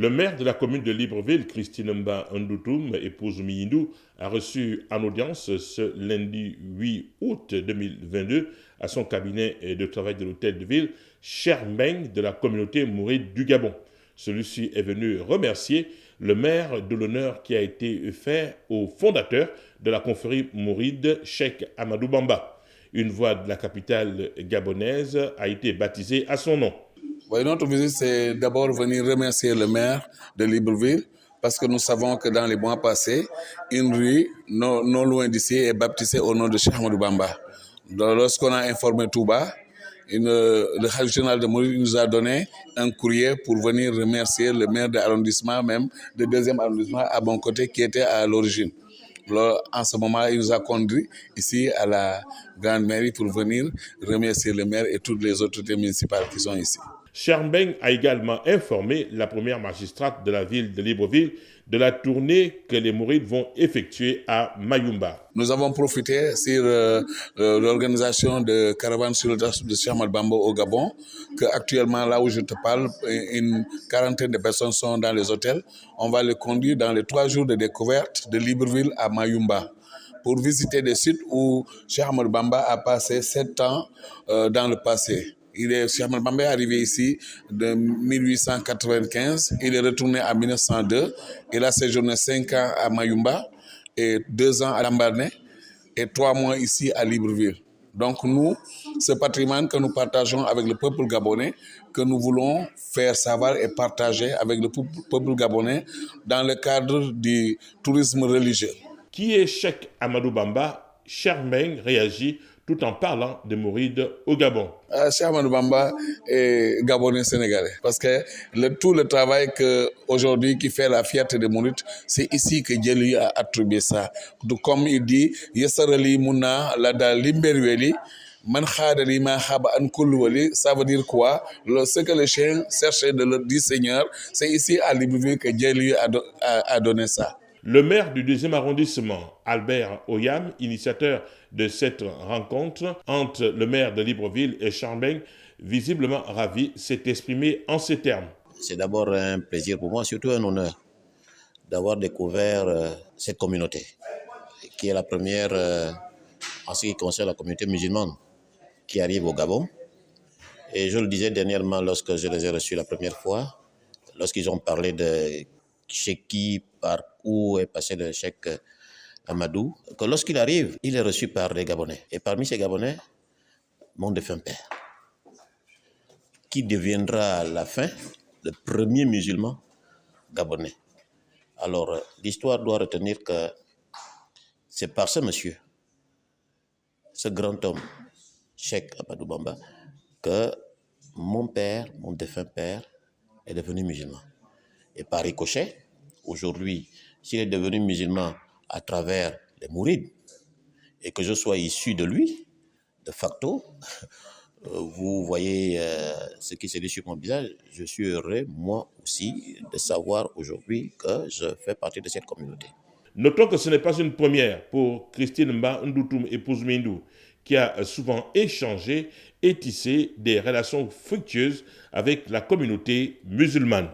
Le maire de la commune de Libreville, Christine Mba Ndoutoum, épouse Miyindou, a reçu en audience ce lundi 8 août 2022 à son cabinet de travail de l'hôtel de ville, Cheikh Mbeng de la communauté mouride du Gabon. Celui-ci est venu remercier le maire de l'honneur qui a été fait au fondateur de la confrérie mouride, Cheikh Amadou Bamba. Une voie de la capitale gabonaise a été baptisée à son nom. Oui, notre visite, c'est d'abord venir remercier le maire de Libreville parce que nous savons que dans les mois passés, une rue non loin d'ici est baptisée au nom de Cheikh Amadou Bamba. Donc, lorsqu'on a informé Touba, le Khalife général de Mouride nous a donné un courrier pour venir remercier le maire de l'arrondissement, même de 2e arrondissement à bon côté, qui était à l'origine. Alors, en ce moment, il nous a conduits ici à la Grande Mairie pour venir remercier le maire et toutes les autorités municipales qui sont ici. Cheikh Mbeng a également informé la première magistrate de la ville de Libreville de la tournée que les Mourides vont effectuer à Mayumba. Nous avons profité sur l'organisation de caravanes sur le trace de Cheikh Amadou Bamba au Gabon, que actuellement là où je te parle, une quarantaine de personnes sont dans les hôtels. On va les conduire dans les 3 jours de découverte de Libreville à Mayumba pour visiter des sites où Cheikh Amadou Bamba a passé 7 ans dans le passé. Cheikh Amadou Bamba est arrivé ici de 1895, il est retourné en 1902, il a séjourné 5 ans à Mayumba et 2 ans à Lambaréné et 3 mois ici à Libreville. Donc nous, ce patrimoine que nous partageons avec le peuple gabonais, que nous voulons faire savoir et partager avec le peuple gabonais dans le cadre du tourisme religieux. Qui est Cheikh Amadou Bamba? Cheikh Mbeng réagit tout en parlant de Mouride au Gabon. Cheikh Amadou Bamba est gabonais sénégalais parce que tout le travail aujourd'hui qui fait la fierté des Mourides, c'est ici que Dieu lui a attribué ça. Donc, comme il dit, Yessarali Mouna Lada Limberweli, Man Khadali Ma Khaba An Kulwali, ça veut dire quoi? Ce que les chiens cherchaient de leur dit Seigneur, c'est ici à Libreville que Dieu lui a donné ça. Le maire du 2e arrondissement, Albert Oyam, initiateur de cette rencontre entre le maire de Libreville et Cheikh Mbeng, visiblement ravi, s'est exprimé en ces termes. C'est d'abord un plaisir pour moi, surtout un honneur, d'avoir découvert cette communauté, qui est la première en ce qui concerne la communauté musulmane qui arrive au Gabon. Et je le disais dernièrement lorsque je les ai reçus la première fois, lorsqu'ils ont parlé de chez qui, par où est passé le Cheikh Amadou, que lorsqu'il arrive, il est reçu par des Gabonais. Et parmi ces Gabonais, mon défunt père, qui deviendra à la fin le premier musulman gabonais. Alors, l'histoire doit retenir que c'est par ce monsieur, ce grand homme, Cheikh Amadou Bamba, que mon père, mon défunt père, est devenu musulman. Et par ricochet, aujourd'hui, s'il est devenu musulman à travers les Mourides, et que je sois issu de lui, de facto, vous voyez ce qui s'est dit sur mon visage, je suis heureux, moi aussi, de savoir aujourd'hui que je fais partie de cette communauté. Notons que ce n'est pas une première pour Christine Mba Ndoutoum, épouse Mindou, qui a souvent échangé et tissé des relations fructueuses avec la communauté musulmane.